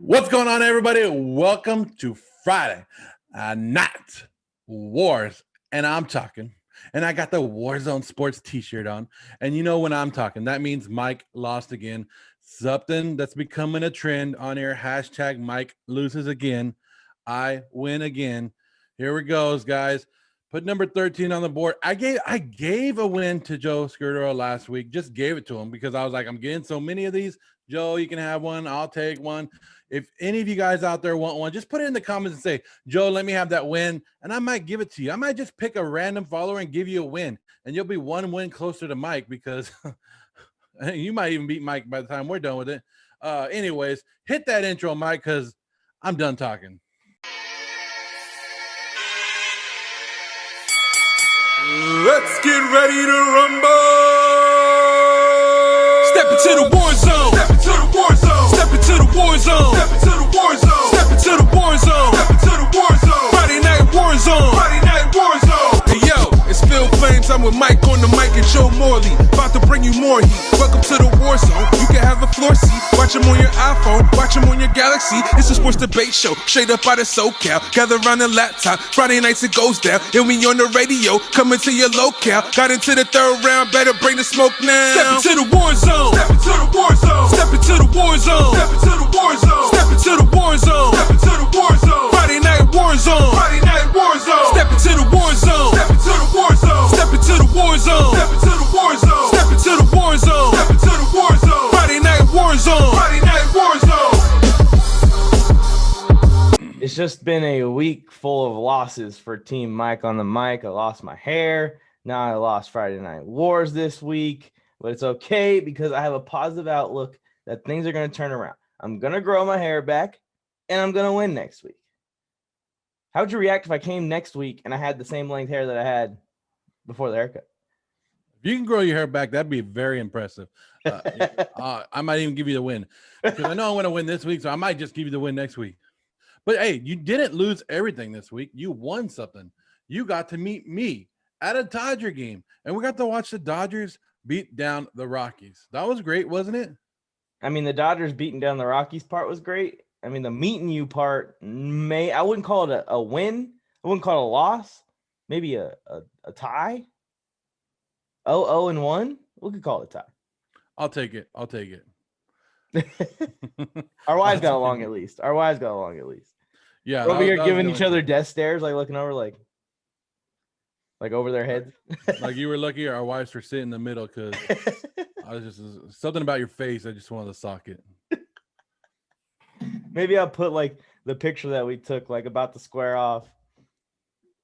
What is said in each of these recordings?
What's going on, everybody? Welcome to Friday Night Wars. And I'm talking. And I got the Warzone Sports t-shirt on. And you know when I'm talking, that means Mike lost again. Something that's becoming a trend on here. Hashtag Mike loses again. I win again. Here we goes, guys. Put number 13 on the board. I gave a win to Joe Scudero last week. Just gave it to him because I was like, I'm getting so many of these. Joe, you can have one. I'll take one. If any of you guys out there want one, just put it in the comments and say, Joe, let me have that win, and I might give it to you. I might just pick a random follower and give you a win, and you'll be one win closer to Mike because you might even beat Mike by the time we're done with it. Anyways, hit that intro, Mike, because I'm done talking. Let's get ready to rumble! Step into the war zone! Step into the war zone! Step into the war zone! Step into the war zone! Step into the war zone! Step into the war zone! Friday night war zone! Friday night war zone! Hey yo, it's Phil Flames. I'm with Mike on the Mic and Joe Morley. About to bring you more heat. Welcome to the war zone. You can have a floor seat. Watch them on your iPhone. Watch them on your Galaxy. It's a sports debate show. Straight up out of SoCal. Gather around the laptop. Friday nights it goes down. And we on the radio. Coming to your locale. Got into the third round. Better bring the smoke now. Step into the war zone. Step into the war zone! Step into the war zone. Step into the war zone! Step into the war zone. Step into the war zone! Friday night war zone. Friday night war zone! Step into the war zone. Step into the war zone! Step into the war zone. Step into the war zone! Step into the war zone. Step into the war zone! Friday night war zone. Friday night war zone! It's just been a week full of losses for Team Mike on the mic. I lost my hair. Now I lost Friday Night Wars this week, but it's okay because I have a positive outlook that things are going to turn around. I'm going to grow my hair back, and I'm going to win next week. How would you react if I came next week and I had the same length hair that I had before the haircut? If you can grow your hair back, that'd be very impressive. I might even give you the win because I know I'm going to win this week, so I might just give you the win next week. But hey, you didn't lose everything this week. You won something. You got to meet me at a Dodger game, and we got to watch the Dodgers beat down the Rockies. That was great, wasn't it? I mean, the Dodgers beating down the Rockies part was great. I mean, the meeting you part I wouldn't call it a win. I wouldn't call it a loss. Maybe a tie. 0-1. We could call it a tie. I'll take it. Our wives got along at least. Yeah. We're over here giving each other death stares, like looking over like over their heads. Like you were lucky our wives were sitting in the middle because I was just something about your face. I just wanted to sock it. Maybe I'll put like the picture that we took, like about to square off,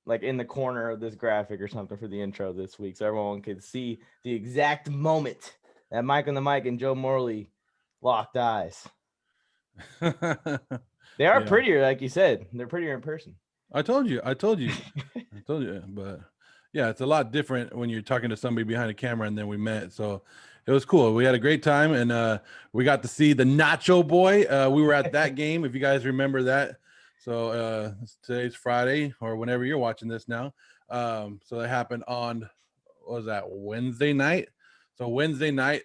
like in the corner of this graphic or something for the intro this week, so everyone can see the exact moment that Mike on the Mic and Joe Morley locked eyes. They are prettier, like you said. They're prettier in person. I told you. But yeah, it's a lot different when you're talking to somebody behind a camera and then we met. So it was cool. We had a great time, and we got to see the Nacho Boy. We were at that game, if you guys remember that. So today's Friday, or whenever you're watching this now. So that happened on, what was that, Wednesday night? So Wednesday night,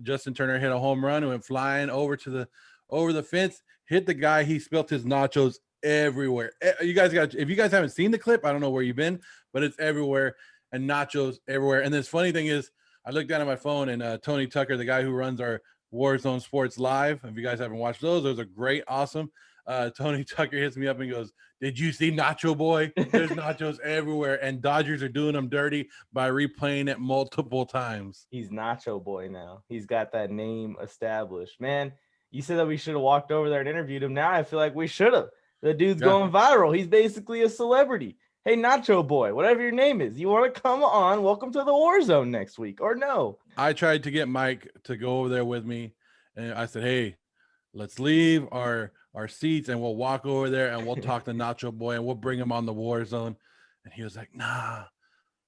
Justin Turner hit a home run and went flying over the fence, hit the guy. He spilt his nachos everywhere. You guys if you guys haven't seen the clip, I don't know where you've been, but it's everywhere, and nachos everywhere. And this funny thing is, I looked down at my phone, and Tony Tucker, the guy who runs our Warzone Sports Live, if you guys haven't watched those are great, awesome. Tony Tucker hits me up and goes, "Did you see Nacho Boy? There's nachos everywhere, and Dodgers are doing them dirty by replaying it multiple times." He's Nacho Boy now. He's got that name established. Man, you said that we should have walked over there and interviewed him. Now I feel like we should have. The dude's going viral. He's basically a celebrity. Hey, Nacho Boy, whatever your name is, you want to come on? Welcome to the War Zone next week, or no? I tried to get Mike to go over there with me, and I said, "Hey, let's leave our seats and we'll walk over there and we'll talk to Nacho Boy and we'll bring him on the War Zone." And he was like, "Nah,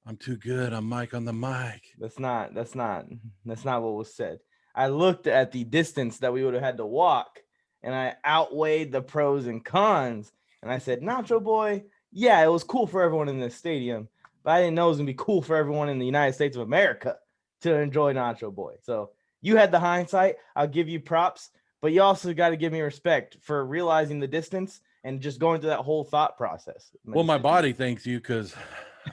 I'm too good. I'm Mike on the mic." That's not what was said. I looked at the distance that we would have had to walk, and I outweighed the pros and cons. And I said, Nacho Boy, yeah, it was cool for everyone in this stadium, but I didn't know it was going to be cool for everyone in the United States of America to enjoy Nacho Boy. So you had the hindsight. I'll give you props. but you also got to give me respect for realizing the distance and just going through that whole thought process. Well, my body thanks you because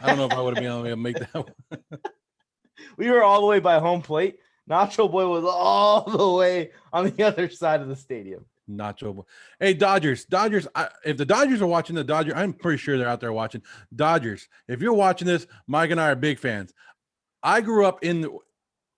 I don't know if I would have been able to make that one. We were all the way by home plate. Nacho Boy was all the way on the other side of the stadium. Nacho Boy. Hey, Dodgers. If the Dodgers are watching I'm pretty sure they're out there watching. Dodgers, if you're watching this, Mike and I are big fans. I grew up and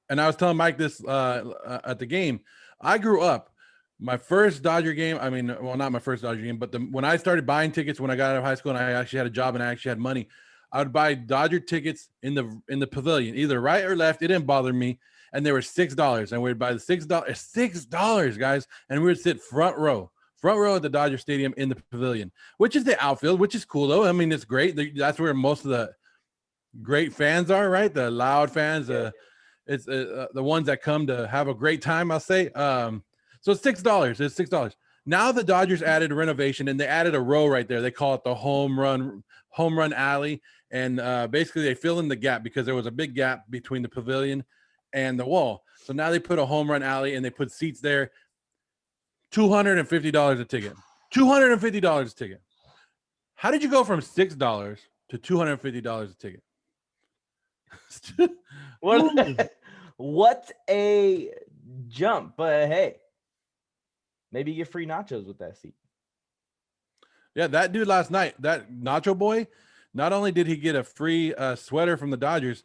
I was telling Mike this at the game. I grew up, my first Dodger game, not my first Dodger game, but when I started buying tickets when I got out of high school and I actually had a job and I actually had money, I would buy Dodger tickets in the pavilion, either right or left. It didn't bother me. And they were $6. And we'd buy the $6, guys. And we would sit front row at the Dodger Stadium in the pavilion, which is the outfield, which is cool though. I mean, it's great. That's where most of the great fans are, right? The loud fans, it's the ones that come to have a great time, I'll say. So it's $6. It's $6. Now the Dodgers added a renovation and they added a row right there. They call it the home run alley. And basically they fill in the gap because there was a big gap between the pavilion and the wall. So now they put a home run alley and they put seats there. $250 a ticket. $250 a ticket. How did you go from $6 to $250 a ticket? What a jump. But hey, maybe you get free nachos with that seat. Yeah, that dude last night, that Nacho Boy, not only did he get a free sweater from the Dodgers,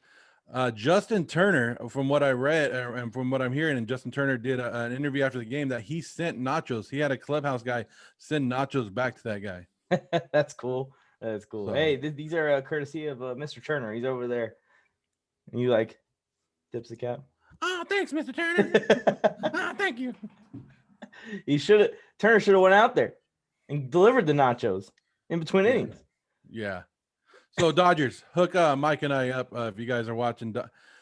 Justin Turner, from what I read and from what I'm hearing, and Justin Turner did an interview after the game that he sent nachos. He had a clubhouse guy send nachos back to that guy. That's cool. That's cool. So, hey, these are courtesy of Mr. Turner. He's over there. And you like tips the cap. Oh, thanks, Mr. Turner. Thank you. Turner should have went out there and delivered the nachos in between innings. Yeah. So Dodgers, hook Mike and I up if you guys are watching.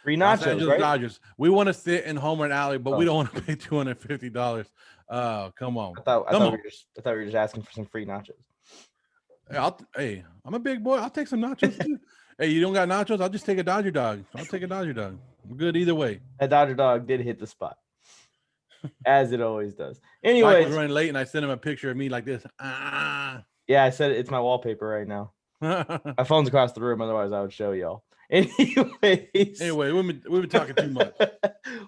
Free nachos, right? Dodgers. We want to sit in home run alley, but we don't want to pay $250. Oh, come on. I thought we were just asking for some free nachos. Hey, I'm a big boy. I'll take some nachos too. Hey, you don't got nachos? I'll just take a Dodger dog. I'll take a Dodger dog. I'm good either way. That Dodger dog did hit the spot, as it always does. Anyways, Mike was running late, and I sent him a picture of me like this. Yeah, I said it's my wallpaper right now. My phone's across the room, otherwise I would show y'all. Anyway, we've been talking too much.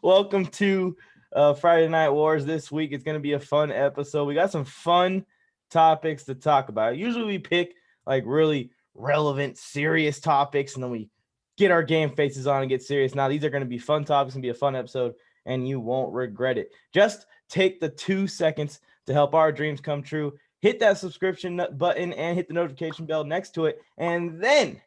Welcome to Friday Night Wars. This week it's going to be a fun episode. We got some fun topics to talk about. Usually we pick like really relevant, serious topics, and then we get our game faces on and get serious. Now these are going to be fun topics and be a fun episode, and you won't regret it. Just take the 2 seconds to help our dreams come true. Hit that subscription button and hit the notification bell next to it. And then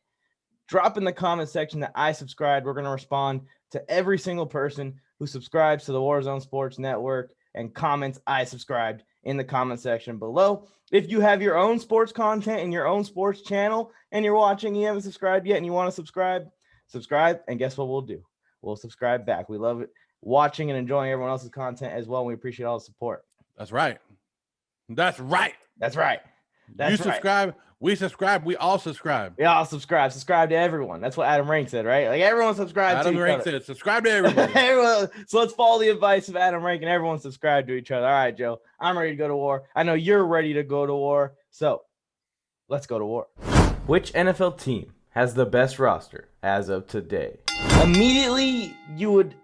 drop in the comment section that I subscribed. We're going to respond to every single person who subscribes to the Warzone Sports Network and comments I subscribed in the comment section below. If you have your own sports content and your own sports channel and you're watching, you haven't subscribed yet and you want to subscribe. And guess what we'll do? We'll subscribe back. We love it watching and enjoying everyone else's content as well. And we appreciate all the support. That's right. That's right. That's right. You subscribe, we subscribe, we all subscribe. We all subscribe. Subscribe to everyone. That's what Adam Rank said, right? Like everyone subscribe to each other. Adam Rank said, subscribe to everybody. Everyone. So let's follow the advice of Adam Rank and everyone subscribe to each other. All right, Joe. I'm ready to go to war. I know you're ready to go to war. So let's go to war. Which NFL team has the best roster as of today? Immediately, you would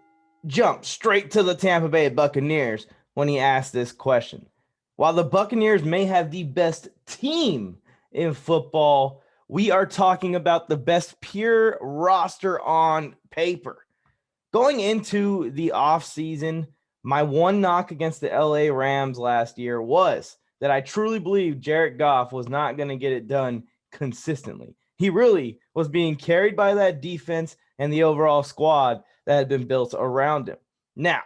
jump straight to the Tampa Bay Buccaneers when he asked this question. While the Buccaneers may have the best team in football, we are talking about the best pure roster on paper. Going into the offseason, my one knock against the LA Rams last year was that I truly believed Jared Goff was not going to get it done consistently. He really was being carried by that defense and the overall squad that had been built around him. Now,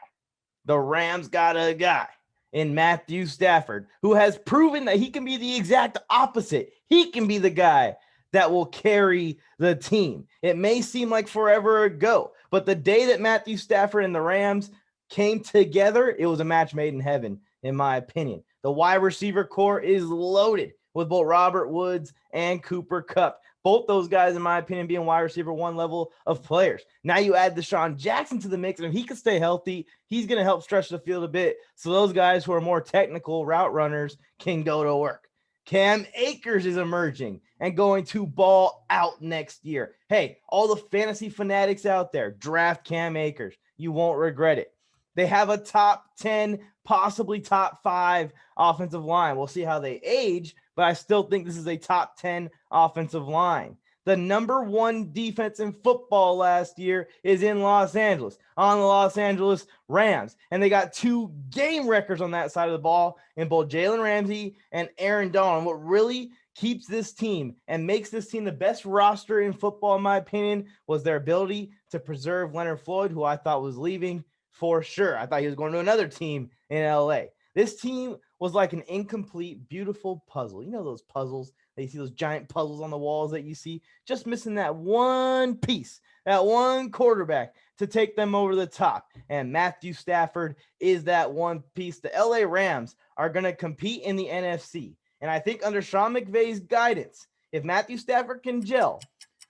the Rams got a guy in Matthew Stafford, who has proven that he can be the exact opposite. He can be the guy that will carry the team. It may seem like forever ago, but the day that Matthew Stafford and the Rams came together, it was a match made in heaven, in my opinion. The wide receiver core is loaded with both Robert Woods and Cooper Kupp. Both those guys, in my opinion, being wide receiver one level of players. Now you add Deshaun Jackson to the mix, and if he can stay healthy, he's going to help stretch the field a bit. So those guys who are more technical route runners can go to work. Cam Akers is emerging and going to ball out next year. Hey, all the fantasy fanatics out there, draft Cam Akers. You won't regret it. They have a top 10, possibly top 5 offensive line. We'll see how they age, but I still think this is a top 10 offensive line. The number 1 defense in football last year is in Los Angeles, on the Los Angeles Rams. And they got 2 game records on that side of the ball in both Jalen Ramsey and Aaron Donald. What really keeps this team and makes this team the best roster in football, in my opinion, was their ability to preserve Leonard Floyd, who I thought was leaving for sure. I thought he was going to another team in LA. This team was like an incomplete, beautiful puzzle. You know those puzzles? You see those giant puzzles on the walls that you see, just missing that one piece, that one quarterback to take them over the top. And Matthew Stafford is that one piece. The LA Rams are going to compete in the NFC. And I think under Sean McVay's guidance, if Matthew Stafford can gel,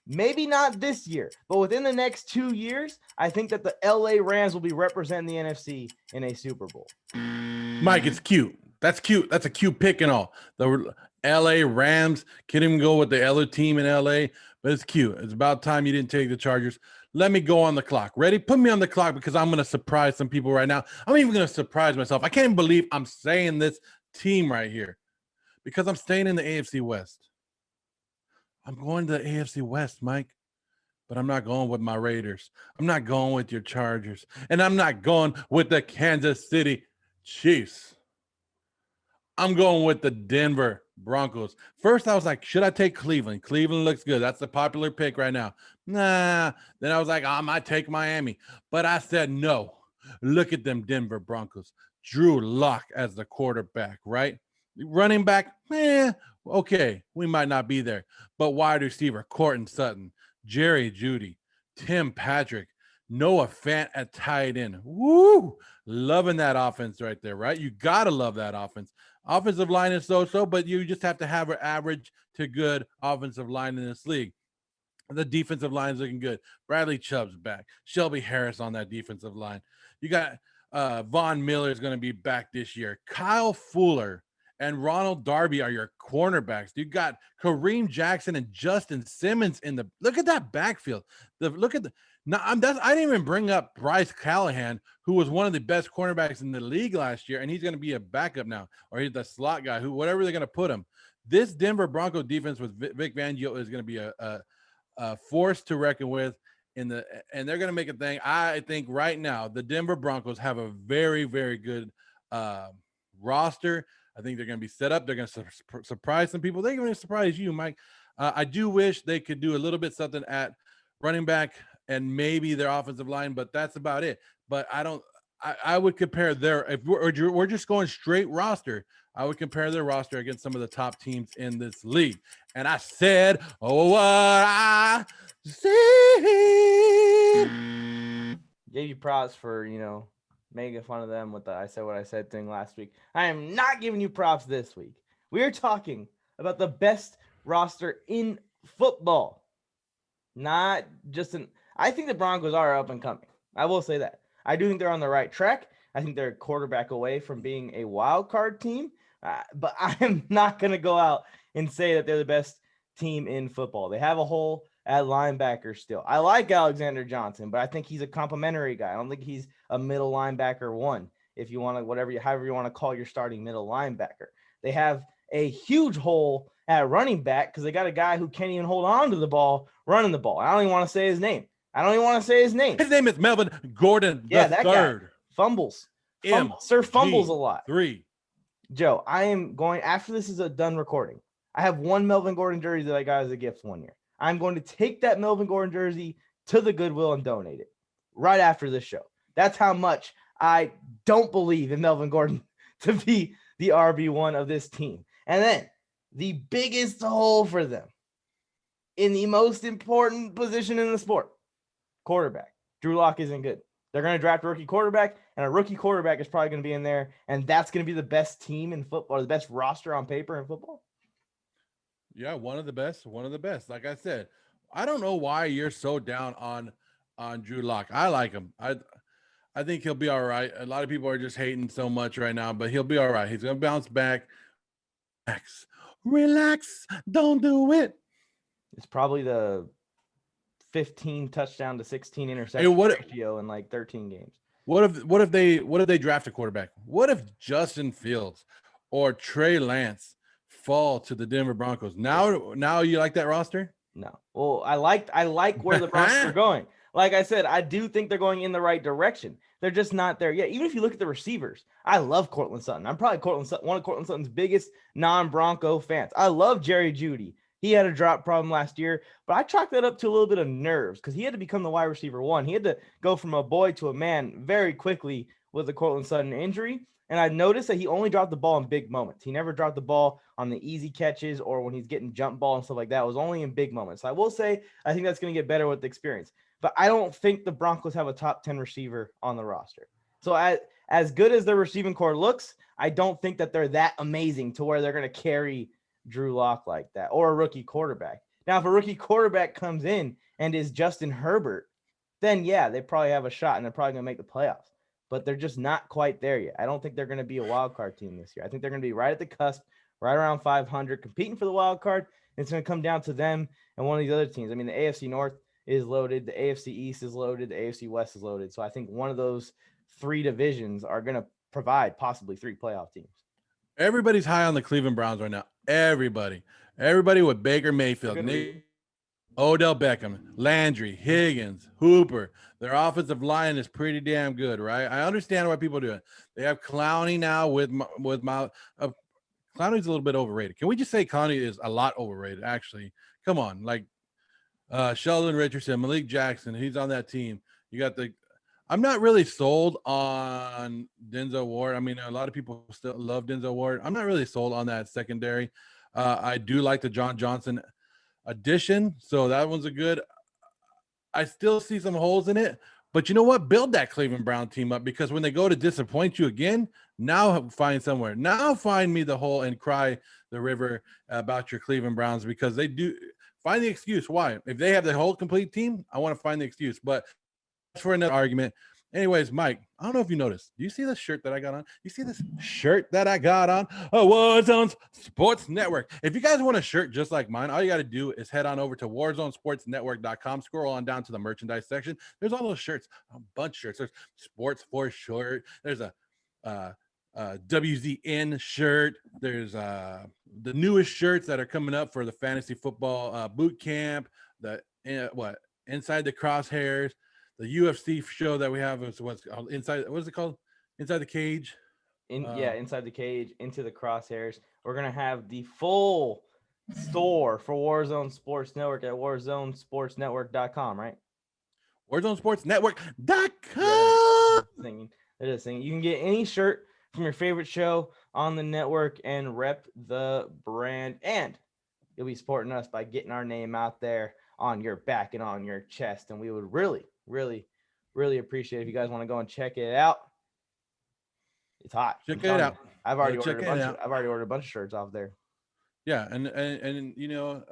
maybe not this year, but within the next 2 years, I think that the LA Rams will be representing the NFC in a Super Bowl. Mike, it's cute. That's cute. That's a cute pick and all. The LA Rams can't even go with the other team in LA, but it's cute. It's about time you didn't take the Chargers. Let me go on the clock. Ready? Put me on the clock because I'm going to surprise some people right now. I'm even going to surprise myself. I can't even believe I'm saying this team right here because I'm staying in the AFC West. I'm going to the AFC West, Mike, but I'm not going with my Raiders. I'm not going with your Chargers, and I'm not going with the Kansas City Chiefs. I'm going with the Denver Broncos. First, I was like, should I take Cleveland? Cleveland looks good. That's the popular pick right now. Nah. Then I was like, I might take Miami. But I said no. Look at them Denver Broncos. Drew Lock as the quarterback, right? Running back, okay, we might not be there. But wide receiver, Courtland Sutton, Jerry Jeudy, Tim Patrick, Noah Fant at tight end. Woo! Loving that offense right there, right? You got to love that offense. Offensive line is so-so, but you just have to have an average to good offensive line in this league. The defensive line is looking good. Bradley Chubb's back. Shelby Harris on that defensive line. You got Von Miller is going to be back this year. Kyle Fuller and Ronald Darby are your cornerbacks. You got Kareem Jackson and Justin Simmons in the – look at that backfield. I didn't even bring up Bryce Callahan, who was one of the best cornerbacks in the league last year, and he's going to be a backup now, or he's the slot guy, whatever they're going to put him. This Denver Bronco defense with Vic Fangio is going to be a force to reckon with, and they're going to make a thing. I think right now the Denver Broncos have a very, very good roster. I think they're going to be set up. They're going to surprise some people. They're going to surprise you, Mike. I do wish they could do a little bit something at running back and maybe their offensive line, but that's about it. But I would compare if we're just going straight roster, I would compare their roster against some of the top teams in this league. And I said, oh, what I said. Gave you props for, making fun of them with the I said what I said thing last week. I am not giving you props this week. We are talking about the best roster in football. Not just I think the Broncos are up and coming. I will say that. I do think they're on the right track. I think they're a quarterback away from being a wild card team. But I am not going to go out and say that they're the best team in football. They have a hole at linebacker still. I like Alexander Johnson, but I think he's a complimentary guy. I don't think he's a middle linebacker one, if you want to, however you want to call your starting middle linebacker. They have a huge hole at running back because they got a guy who can't even hold on to the ball, running the ball. I don't even want to say his name. His name is Melvin Gordon. Yeah, that guy fumbles. Sir fumbles a lot. 3. Joe, I am going, after this is a done recording, I have one Melvin Gordon jersey that I got as a gift one year. I'm going to take that Melvin Gordon jersey to the Goodwill and donate it right after this show. That's how much I don't believe in Melvin Gordon to be the RB1 of this team. And then the biggest hole for them in the most important position in the sport, quarterback. Drew Lock isn't good. They're going to draft a rookie quarterback, and a rookie quarterback is probably going to be in there, and that's going to be the best team in football, or the best roster on paper in football. Yeah, one of the best. One of the best. Like I said, I don't know why you're so down on Drew Lock. I like him. I think he'll be all right. A lot of people are just hating so much right now, but he'll be all right. He's gonna bounce back. Relax. Don't do it. It's probably the 15 touchdown to 16 Hey, interception what ratio in like 13 games. what if they draft a quarterback? What if Justin Fields or Trey Lance fall to the Denver Broncos? Now you like that roster? No. Well, I like where the Broncos are going. Like I said, I do think they're going in the right direction. They're just not there yet. Even if you look at the receivers, I love Cortland Sutton. I'm probably one of Cortland Sutton's biggest non-Bronco fans. I love Jerry Jeudy. He had a drop problem last year, but I chalk that up to a little bit of nerves because he had to become the wide receiver one. He had to go from a boy to a man very quickly with the Cortland Sutton injury. And I noticed that he only dropped the ball in big moments. He never dropped the ball on the easy catches or when he's getting jump ball and stuff like that. It was only in big moments. So I will say I think that's going to get better with the experience. But I don't think the Broncos have a top 10 receiver on the roster. So as good as their receiving core looks, I don't think that they're that amazing to where they're going to carry Drew Lock like that or a rookie quarterback. Now, if a rookie quarterback comes in and is Justin Herbert, then yeah, they probably have a shot and they're probably going to make the playoffs. But they're just not quite there yet. I don't think they're going to be a wild card team this year. I think they're going to be right at the cusp, right around 500, competing for the wild card. And it's going to come down to them and one of these other teams. I mean, the AFC North is loaded, the AFC East is loaded, the AFC West is loaded. So I think one of those three divisions are going to provide possibly three playoff teams. Everybody's high on the Cleveland Browns right now. Everybody with Baker Mayfield, Odell Beckham, Landry, Higgins, Hooper. Their offensive line is pretty damn good, right? I understand why people do it. They have Clowney now with Clowney's a little bit overrated. Can we just say Clowney is a lot overrated? Actually, come on, like Sheldon Richardson, Malik Jackson, he's on that team. You got I'm not really sold on Denzel Ward. I mean, a lot of people still love Denzel Ward. I'm not really sold on that secondary. I do like the John Johnson addition, so that one's a good. I still see some holes in it, but you know what? Build that Cleveland Brown team up because when they go to disappoint you again, now find somewhere. Now find me the hole and cry the river about your Cleveland Browns because they do find the excuse. Why? If they have the whole complete team, I want to find the excuse, but that's for another argument. Anyways, Mike, I don't know if you noticed. Do you see this shirt that I got on? You see this shirt that I got on? Warzone Sports Network. If you guys want a shirt just like mine, all you got to do is head on over to warzonesportsnetwork.com. Scroll on down to the merchandise section. There's all those shirts, a bunch of shirts. There's Sports for Short. There's a WZN shirt. There's the newest shirts that are coming up for the fantasy football boot camp. Inside the Crosshairs. The UFC show that we have is what's called Inside. What is it called? Inside the Cage. Inside the Cage, Into the Crosshairs. We're gonna have the full store for Warzone Sports Network at warzonesportsnetwork.com, right? Warzonesportsnetwork.com. It is singing. You can get any shirt from your favorite show on the network and rep the brand, and you'll be supporting us by getting our name out there on your back and on your chest, and we would really appreciate if you guys want to go and check it out. It's hot. Check it out. I've already ordered a bunch of shirts off there. Yeah, and you know,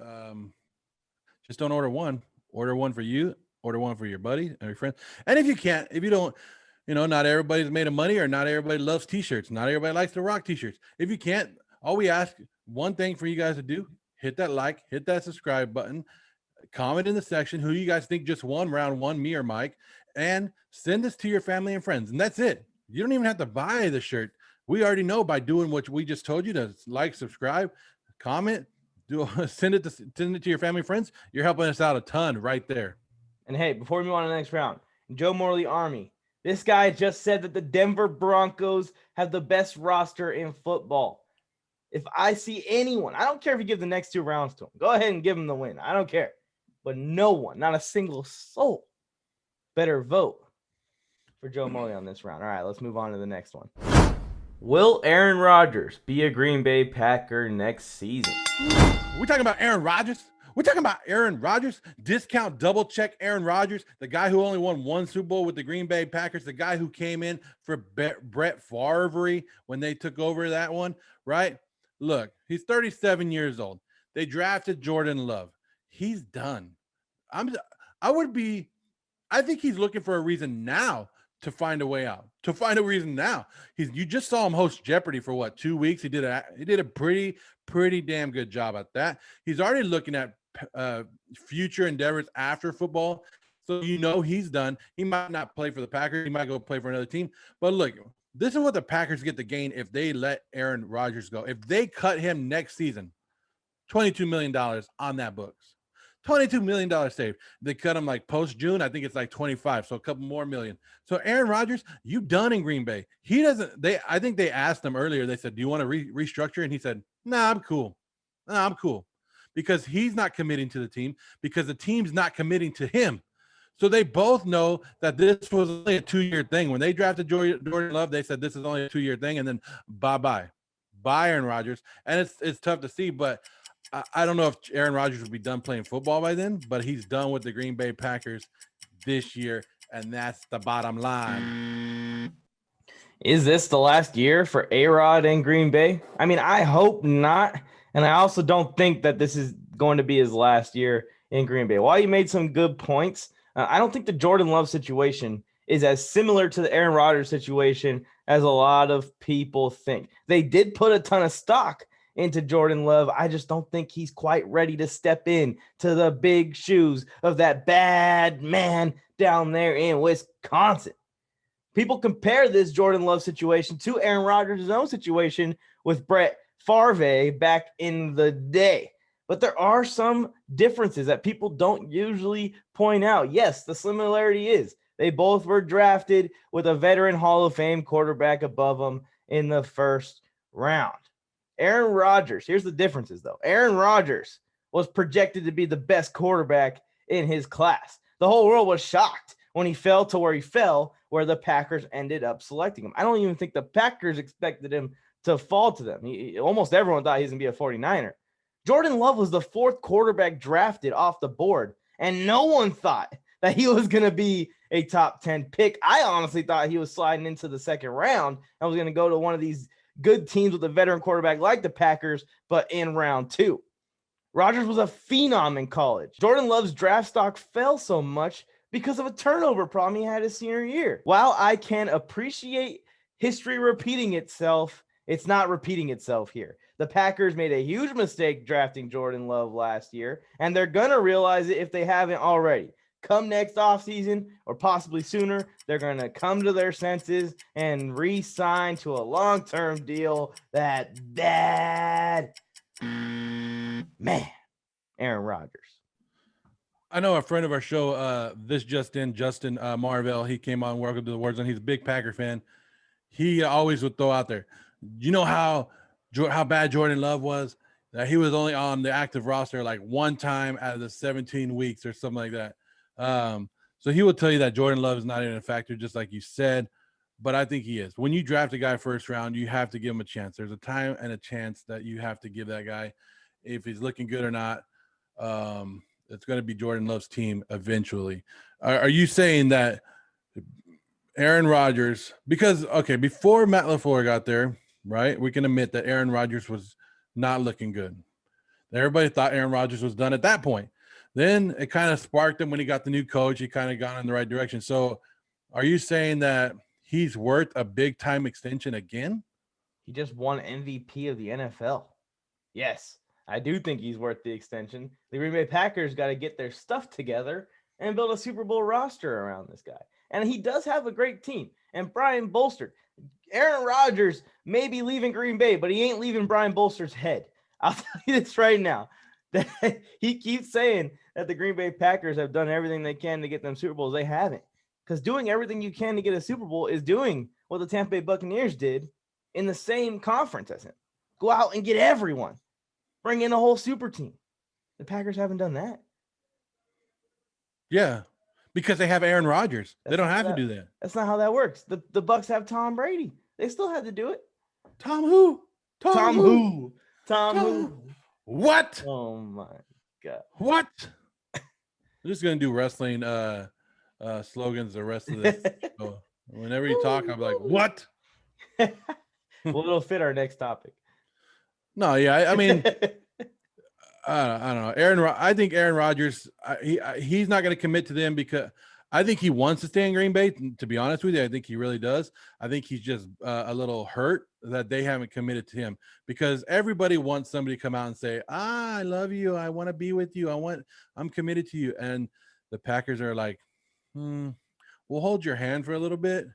just don't order one. Order one for you. Order one for your buddy and your friend. And if you don't, you know, not everybody's made of money or not everybody loves t-shirts. Not everybody likes to rock t-shirts. If you can't, all we ask one thing for you guys to do: hit that like, hit that subscribe button. Comment in the section who you guys think just won round one, me or Mike, and send this to your family and friends. And that's it. You don't even have to buy the shirt. We already know by doing what we just told you to like, subscribe, comment, send it to your family and friends. You're helping us out a ton right there. And hey, before we move on to the next round, Joe Morley Army. This guy just said that the Denver Broncos have the best roster in football. If I see anyone, I don't care if you give the next two rounds to him. Go ahead and give him the win. I don't care. But no one, not a single soul, better vote for Joe Morley on this round. All right, let's move on to the next one. Will Aaron Rodgers be a Green Bay Packer next season? We're talking about Aaron Rodgers. We're talking about Aaron Rodgers. Discount, double check Aaron Rodgers, the guy who only won one Super Bowl with the Green Bay Packers, the guy who came in for Brett Favre when they took over that one, right? Look, he's 37 years old. They drafted Jordan Love. He's done. I think he's looking for a reason now to find a way out. To find a reason now. You just saw him host Jeopardy for what, 2 weeks? He did a pretty damn good job at that. He's already looking at future endeavors after football. So he's done. He might not play for the Packers. He might go play for another team. But look, this is what the Packers get to gain if they let Aaron Rodgers go. If they cut him next season, $22 million on that books. $22 million saved. They cut him like post-June. I think it's like 25, so a couple more million. So Aaron Rodgers, you done in Green Bay. I think they asked him earlier, they said, do you want to restructure? And he said, nah, I'm cool. I'm cool. Because he's not committing to the team, because the team's not committing to him. So they both know that this was only a 2-year thing. When they drafted Jordan Love, they said this is only a 2-year thing, and then bye-bye. Bye, Aaron Rodgers. And it's tough to see, but I don't know if Aaron Rodgers will be done playing football by then, but he's done with the Green Bay Packers this year, and that's the bottom line. Is this the last year for A-Rod in Green Bay? I mean, I hope not, and I also don't think that this is going to be his last year in Green Bay. While you made some good points, I don't think the Jordan Love situation is as similar to the Aaron Rodgers situation as a lot of people think. They did put a ton of stock into Jordan Love. I just don't think he's quite ready to step in to the big shoes of that bad man down there in Wisconsin. People compare this Jordan Love situation to Aaron Rodgers' own situation with Brett Favre back in the day. But there are some differences that people don't usually point out. Yes, the similarity is they both were drafted with a veteran Hall of Fame quarterback above them in the first round. Aaron Rodgers, here's the differences, though. Aaron Rodgers was projected to be the best quarterback in his class. The whole world was shocked when he fell to where he fell, where the Packers ended up selecting him. I don't even think the Packers expected him to fall to them. Almost everyone thought he was going to be a 49er. Jordan Love was the 4th quarterback drafted off the board, and no one thought that he was going to be a top 10 pick. I honestly thought he was sliding into the 2nd round and was going to go to one of these good teams with a veteran quarterback like the Packers, but in round 2. Rodgers was a phenom in college. Jordan Love's draft stock fell so much because of a turnover problem he had his senior year. While I can appreciate history repeating itself, it's not repeating itself here. The Packers made a huge mistake drafting Jordan Love last year, and they're going to realize it if they haven't already. Come next offseason, or possibly sooner, they're going to come to their senses and re-sign to a long-term deal that bad man, Aaron Rodgers. I know a friend of our show, Justin Marvell, he came on Welcome to the Warzone. He's a big Packer fan. He always would throw out there, you know how bad Jordan Love was? That he was only on the active roster like one time out of the 17 weeks or something like that. So he will tell you that Jordan Love is not even a factor, just like you said, but I think he is. When you draft a guy first round, you have to give him a chance. There's a time and a chance that you have to give that guy if he's looking good or not. It's going to be Jordan Love's team eventually. Are you saying that Aaron Rodgers, because, okay, before Matt LaFleur got there, right, we can admit that Aaron Rodgers was not looking good. Everybody thought Aaron Rodgers was done at that point. Then it kind of sparked him when he got the new coach. He kind of got in the right direction. So are you saying that he's worth a big-time extension again? He just won MVP of the NFL. Yes, I do think he's worth the extension. The Green Bay Packers got to get their stuff together and build a Super Bowl roster around this guy. And he does have a great team. And Brian Bolster, Aaron Rodgers may be leaving Green Bay, but he ain't leaving Brian Bolster's head. I'll tell you this right now. That he keeps saying that the Green Bay Packers have done everything they can to get them Super Bowls. They haven't. Because doing everything you can to get a Super Bowl is doing what the Tampa Bay Buccaneers did in the same conference as him. Go out and get everyone. Bring in a whole super team. The Packers haven't done that. Yeah, because they have Aaron Rodgers. They don't have to do that. That's not how that works. The Bucs have Tom Brady. They still had to do it. Tom who? Tom who? What? Oh my God. What? We're just gonna do wrestling slogans the rest of this. So whenever you talk, I'm like, what? Well, it'll fit our next topic. No, yeah, I mean, I don't know. I think Aaron Rodgers, he's not going to commit to them because I think he wants to stay in Green Bay. To be honest with you, I think he really does. I think he's just a little hurt that they haven't committed to him because everybody wants somebody to come out and say, I love you. I want to be with you. I'm committed to you. And the Packers are like, we'll hold your hand for a little bit,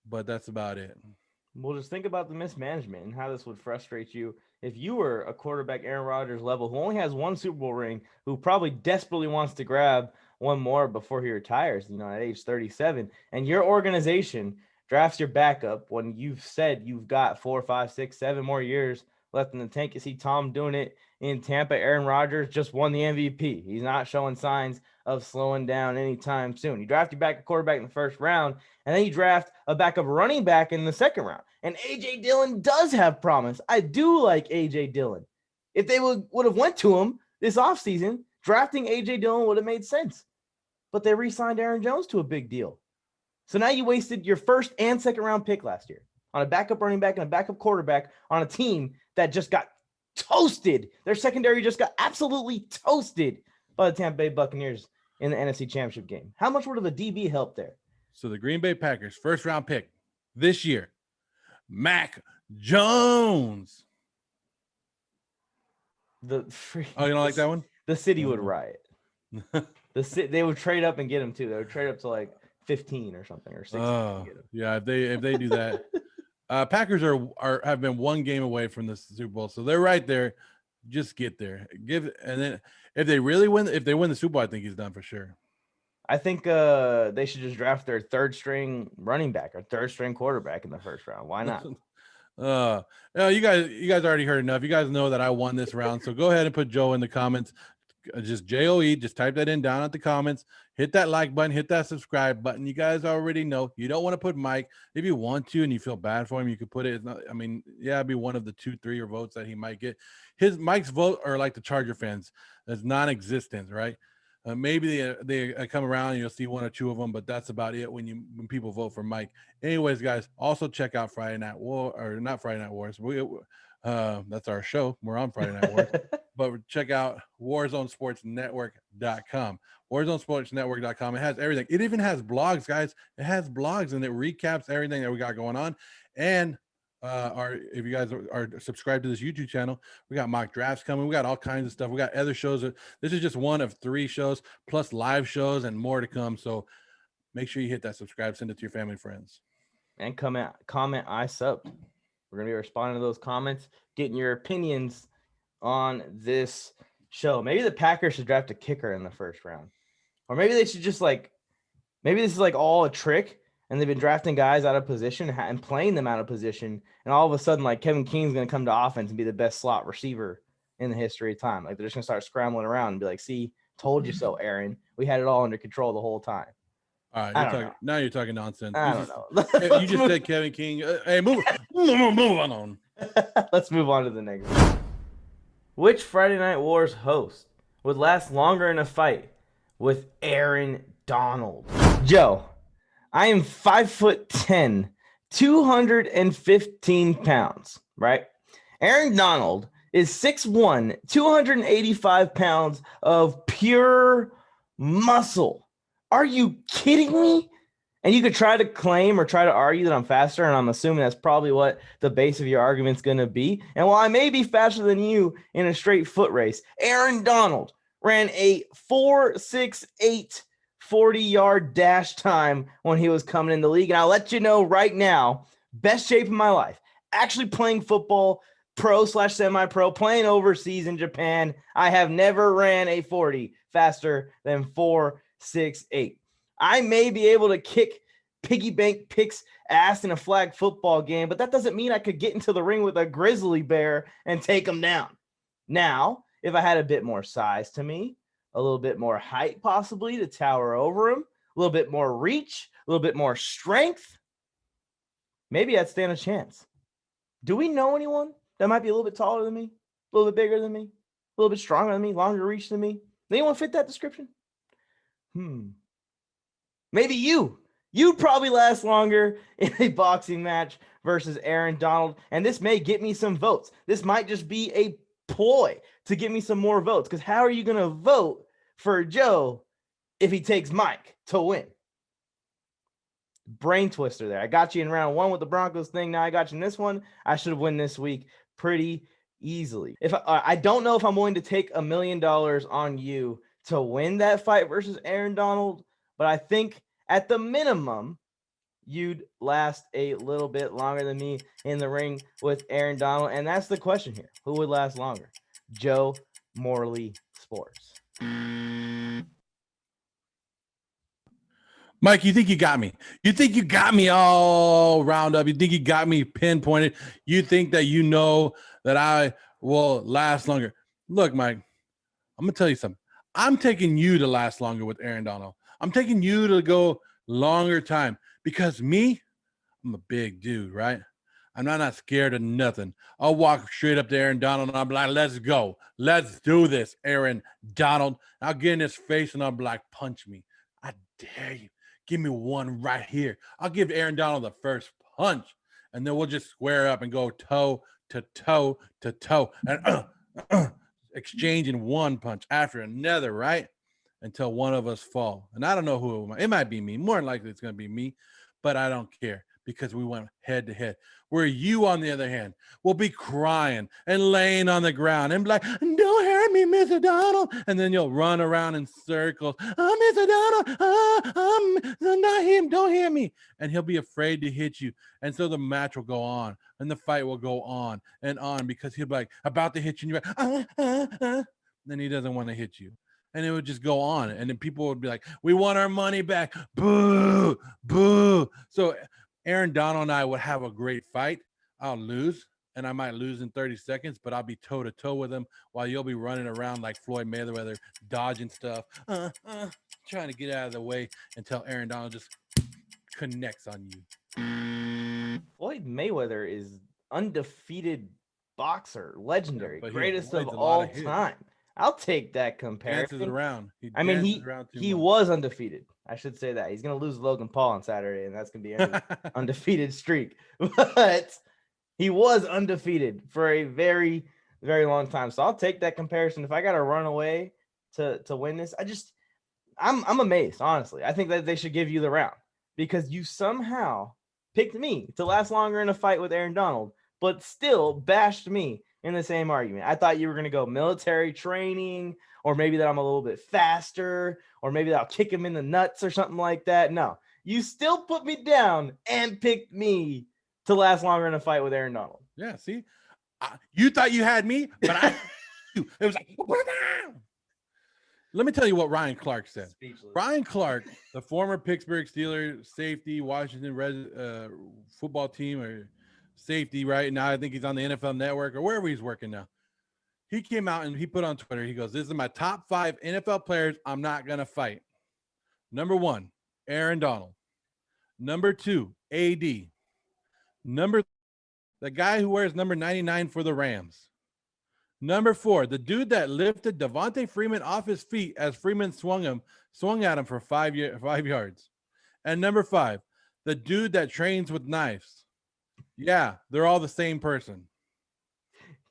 but that's about it. Well, just think about the mismanagement and how this would frustrate you if you were a quarterback Aaron Rodgers level who only has one Super Bowl ring, who probably desperately wants to grab one more before he retires, at age 37, and your organization drafts your backup when you've said you've got 4, 5, 6, 7 more years left in the tank. You see Tom doing it in Tampa. Aaron Rodgers just won the MVP. He's not showing signs of slowing down anytime soon. You draft your backup quarterback in the first round, and then you draft a backup running back in the second round. And A.J. Dillon does have promise. I do like A.J. Dillon. If they would have went to him this offseason, drafting A.J. Dillon would have made sense. But they re-signed Aaron Jones to a big deal. So now you wasted your first and second round pick last year on a backup running back and a backup quarterback on a team that just got toasted. Their secondary just got absolutely toasted by the Tampa Bay Buccaneers in the NFC Championship game. How much would have a DB help there? So the Green Bay Packers first round pick this year, Mac Jones. You don't like that one? The city would riot. They would trade up and get him too. They would trade up to like 15 or something or 16. Yeah, if they do that. Packers have been one game away from the Super Bowl, so they're right there. Just get there. And then if they win the Super Bowl, I think he's done for sure. I think they should just draft their third string running back or third string quarterback in the first round. Why not? You guys already heard enough. You guys know that I won this round, so go ahead and put Joe in the comments. Just JOE, just type that in down at the comments. Hit that like button, hit that subscribe button. You guys already know. You don't want to put Mike. If you want to and you feel bad for him, you could put it. It's not, it'd be one of the 2, 3 or votes that he might get. Mike's vote are like the Charger fans. That's non-existent, right? Maybe they come around and you'll see 1 or 2 of them, but that's about it when people vote for Mike. Anyways, guys, also check out Friday Night War, or not Friday Night Wars. That's our show. We're on Friday Night Wars. But check out warzonesportsnetwork.com. warzonesportsnetwork.com. It has everything. It even has blogs, guys. It has blogs and it recaps everything that we got going on. And if you guys are subscribed to this YouTube channel, we got mock drafts coming. We got all kinds of stuff. We got other shows. This is just one of 3 shows plus live shows and more to come. So make sure you hit that subscribe, send it to your family and friends. And comment I subbed. We're going to be responding to those comments, getting your opinions on this show. Maybe the Packers should draft a kicker in the first round. Or maybe they should just maybe this is all a trick and they've been drafting guys out of position and playing them out of position. And all of a sudden, Kevin King's going to come to offense and be the best slot receiver in the history of time. They're just going to start scrambling around and be like, see, told you so, Aaron. We had it all under control the whole time. All right, now you're talking nonsense. I don't know. You just said Kevin King. Hey, move on. Let's move on to the next one. Which Friday Night Wars host would last longer in a fight with Aaron Donald? Joe, I am 5'10", 215 pounds, right? Aaron Donald is 6'1", 285 pounds of pure muscle. Are you kidding me? And you could try to claim or try to argue that I'm faster, and I'm assuming that's probably what the base of your argument's going to be. And while I may be faster than you in a straight foot race, Aaron Donald ran a 4.68 40-yard dash time when he was coming in the league. And I'll let you know right now, best shape of my life, actually playing football, pro/semi-pro, playing overseas in Japan. I have never ran a 40 faster than 4.68. I may be able to kick piggy bank picks ass in a flag football game, but that doesn't mean I could get into the ring with a grizzly bear and take him down. Now, if I had a bit more size to me, a little bit more height possibly to tower over him, a little bit more reach, a little bit more strength, maybe I'd stand a chance. Do we know anyone that might be a little bit taller than me, a little bit bigger than me, a little bit stronger than me, longer reach than me? Anyone fit that description? Maybe you'd probably last longer in a boxing match versus Aaron Donald. And this may get me some votes. This might just be a ploy to get me some more votes. Because how are you going to vote for Joe if he takes Mike to win? Brain twister there. I got you in round 1 with the Broncos thing. Now I got you in this one. I should have won this week pretty easily. If I don't know if I'm willing to take $1 million on you to win that fight versus Aaron Donald, but I think at the minimum, you'd last a little bit longer than me in the ring with Aaron Donald. And that's the question here. Who would last longer? Joe Morley Sports. Mike, you think you got me? You think you got me all round up? You think you got me pinpointed? You think that you know that I will last longer? Look, Mike, I'm going to tell you something. I'm taking you to last longer with Aaron Donald. I'm taking you to go longer time because me, I'm a big dude, right? I'm not scared of nothing. I'll walk straight up to Aaron Donald and I'll be like, let's go. Let's do this, Aaron Donald. I'll get in his face and I'll be like, punch me. I dare you. Give me one right here. I'll give Aaron Donald the first punch, and then we'll just square up and go toe to toe to toe and exchanging one punch after another, right? Until one of us fall. And I don't know who it might be me. More than likely it's going to be me, but I don't care because we went head to head. Where you, on the other hand, will be crying and laying on the ground and be like, don't hurt me, Mr. Donald. And then you'll run around in circles. Oh, Mr. Donald, not him, don't hit me. And he'll be afraid to hit you. And so the match will go on and the fight will go on and on because he'll be like about to hit you. And you're like, Then he doesn't want to hit you. And it would just go on. And then people would be like, we want our money back. Boo, boo. So Aaron Donald and I would have a great fight. I'll lose, and I might lose in 30 seconds, but I'll be toe-to-toe with him while you'll be running around like Floyd Mayweather, dodging stuff, trying to get out of the way until Aaron Donald just connects on you. Floyd Mayweather is undefeated boxer, legendary, but greatest of avoids a lot all of hits. time. I'll take that Dances comparison. around. He was undefeated. I should say that. He's going to lose Logan Paul on Saturday, and that's going to be an undefeated streak. But he was undefeated for a very, very long time. So I'll take that comparison. If I got to run away to win this, I'm amazed, honestly. I think that they should give you the round because you somehow picked me to last longer in a fight with Aaron Donald, but still bashed me in the same argument. I thought you were going to go military training, or maybe that I'm a little bit faster, or maybe that I'll kick him in the nuts or something like that. No, you still put me down and picked me to last longer in a fight with Aaron Donald. Yeah, see? You thought you had me, but it was like, let me tell you what Ryan Clark said. Speechless. Ryan Clark, the former Pittsburgh Steelers safety, Washington football team or safety right now. I think he's on the NFL Network or wherever he's working now. He came out and he put on Twitter, he goes, this is my top 5 NFL players I'm not going to fight. Number 1, Aaron Donald. Number 2, AD. Number 3, the guy who wears number 99 for the Rams. Number 4, the dude that lifted Devontae Freeman off his feet as Freeman swung at him for 5 yards. And number 5, the dude that trains with knives. Yeah, they're all the same person.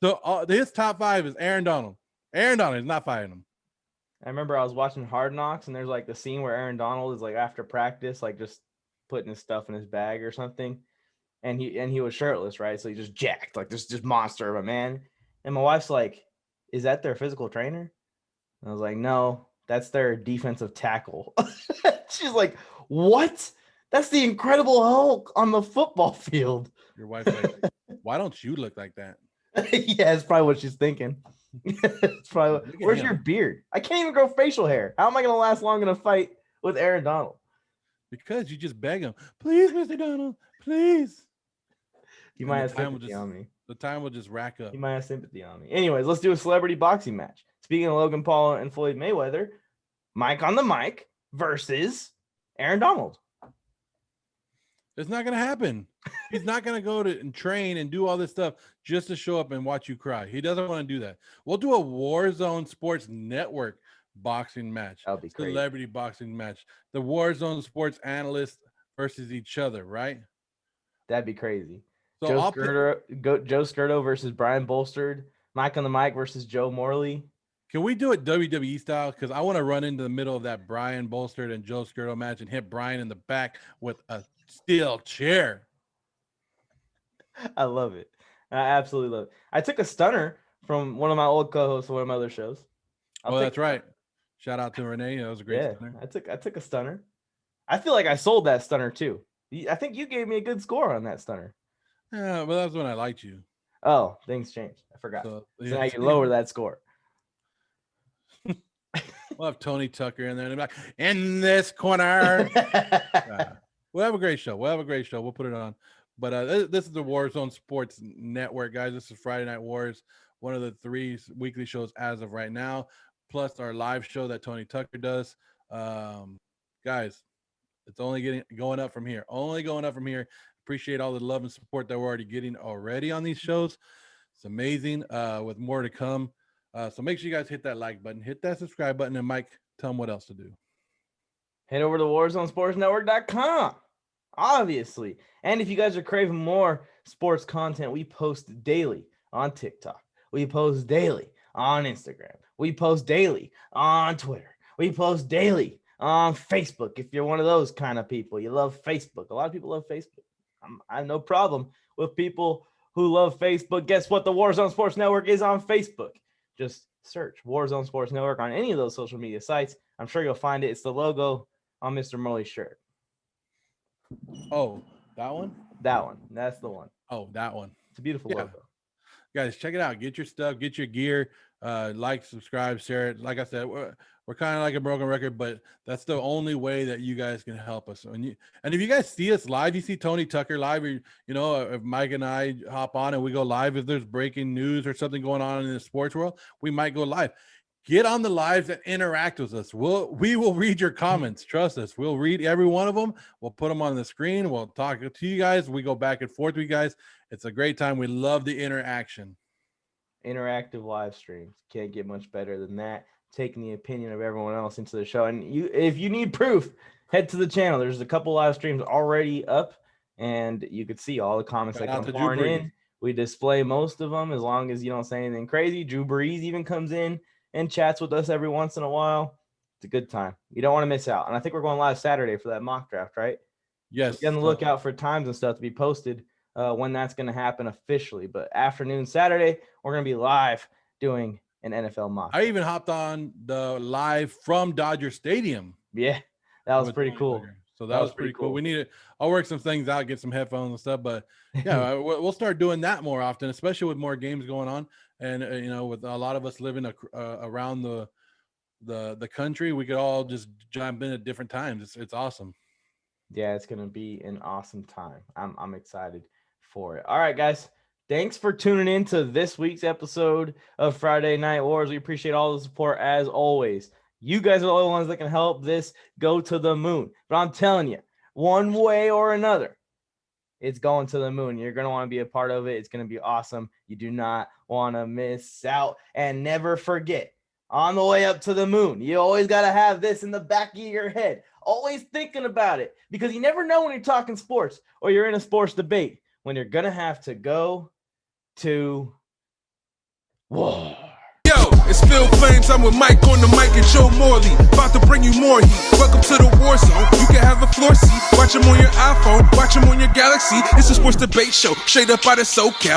So his top 5 is Aaron Donald. Aaron Donald is not fighting him. I remember I was watching Hard Knocks, and there's like the scene where Aaron Donald is like after practice, like just putting his stuff in his bag or something, and he was shirtless, right? So he just jacked, like this just monster of a man. And my wife's like, "Is that their physical trainer?" And I was like, "No, that's their defensive tackle." She's like, "What? That's the Incredible Hulk on the football field." Your wife's like, why don't you look like that? Yeah, it's probably what she's thinking. It's probably where's your beard? I can't even grow facial hair. How am I going to last long in a fight with Aaron Donald? Because you just beg him, please, Mr. Donald, please. You might have sympathy on me. The time will just rack up. You might have sympathy on me. Anyways, let's do a celebrity boxing match. Speaking of Logan Paul and Floyd Mayweather, Mike on the mic versus Aaron Donald. It's not going to happen. He's not going to go to and train and do all this stuff just to show up and watch you cry. He doesn't want to do that. We'll do a Warzone Sports Network boxing match. That'll be crazy. Celebrity boxing match. The Warzone Sports analysts versus each other, right? That'd be crazy. So Joe Skirdo versus Brian Bolsterd. Mike on the Mic versus Joe Morley. Can we do it WWE style? Because I want to run into the middle of that Brian Bolsterd and Joe Skirtle match and hit Brian in the back with a steel chair. I love it. I absolutely love it. I took a stunner from one of my old co-hosts for one of my other shows. That's right. Shout out to Renee. That was a great stunner. I took a stunner. I feel like I sold that stunner too. I think you gave me a good score on that stunner. Yeah, but that was when I liked you. Oh, things changed. I forgot. So now you lower that score. We'll have Tony Tucker in there and be like, in this corner. We'll have a great show. We'll put it on. But this is the Warzone Sports Network, guys. This is Friday Night Wars, one of the 3 weekly shows as of right now, plus our live show that Tony Tucker does. Guys, it's only going up from here. Appreciate all the love and support that we're already getting on these shows. It's amazing, with more to come. So make sure you guys hit that like button, hit that subscribe button, and Mike, tell them what else to do. Head over to WarzoneSportsNetwork.com, obviously. And if you guys are craving more sports content, we post daily on TikTok. We post daily on Instagram. We post daily on Twitter. We post daily on Facebook. If you're one of those kind of people, you love Facebook. A lot of people love Facebook. I have no problem with people who love Facebook. Guess what? The Warzone Sports Network is on Facebook. Just search Warzone Sports Network on any of those social media sites. I'm sure you'll find it. It's the logo on Mr. Morley's shirt. Oh, that one? That one. That's the one. Oh, that one. It's a beautiful logo. Guys, check it out. Get your stuff. Get your gear. Like, subscribe, share it. Like I said, we're kind of like a broken record, but that's the only way that you guys can help us. And if you guys see us live, you see Tony Tucker live, or if Mike and I hop on and we go live, if there's breaking news or something going on in the sports world, we might go live. Get on the lives and interact with us. We will read your comments. Trust us. We'll read every one of them. We'll put them on the screen. We'll talk to you guys. We go back and forth with you guys. It's a great time. We love the interaction. Interactive live streams. Can't get much better than that. Taking the opinion of everyone else into the show. And if you need proof, head to the channel. There's a couple live streams already up, and you could see all the comments that come pouring in. We display most of them as long as you don't say anything crazy. Drew Brees even comes in and chats with us every once in a while. It's a good time. You don't want to miss out. And I think we're going live Saturday for that mock draft, right? Yes. Be on the lookout for times and stuff to be posted when that's going to happen officially. But afternoon Saturday, we're going to be live doing an NFL mock. I even hopped on the live from Dodger Stadium. Yeah, that was pretty cool. So that was pretty cool. We need it. I'll work some things out, get some headphones and stuff. But yeah, we'll start doing that more often, especially with more games going on. And with a lot of us living around the country, we could all just jump in at different times. It's awesome. Yeah, it's gonna be an awesome time. I'm excited for it. All right, guys. Thanks for tuning in to this week's episode of Friday Night Wars. We appreciate all the support as always. You guys are the only ones that can help this go to the moon. But I'm telling you, one way or another, it's going to the moon. You're going to want to be a part of it. It's going to be awesome. You do not want to miss out. And never forget, on the way up to the moon, you always got to have this in the back of your head. Always thinking about it, because you never know when you're talking sports or you're in a sports debate when you're going to have to go to war. Yo, it's Phil Flames. I'm with Mike on the Mic and Joe Morley. About to bring you more heat. Welcome to the war zone. You can have a floor seat. Watch them on your iPhone. Watch them on your Galaxy. It's a sports debate show. Straight up out of SoCal.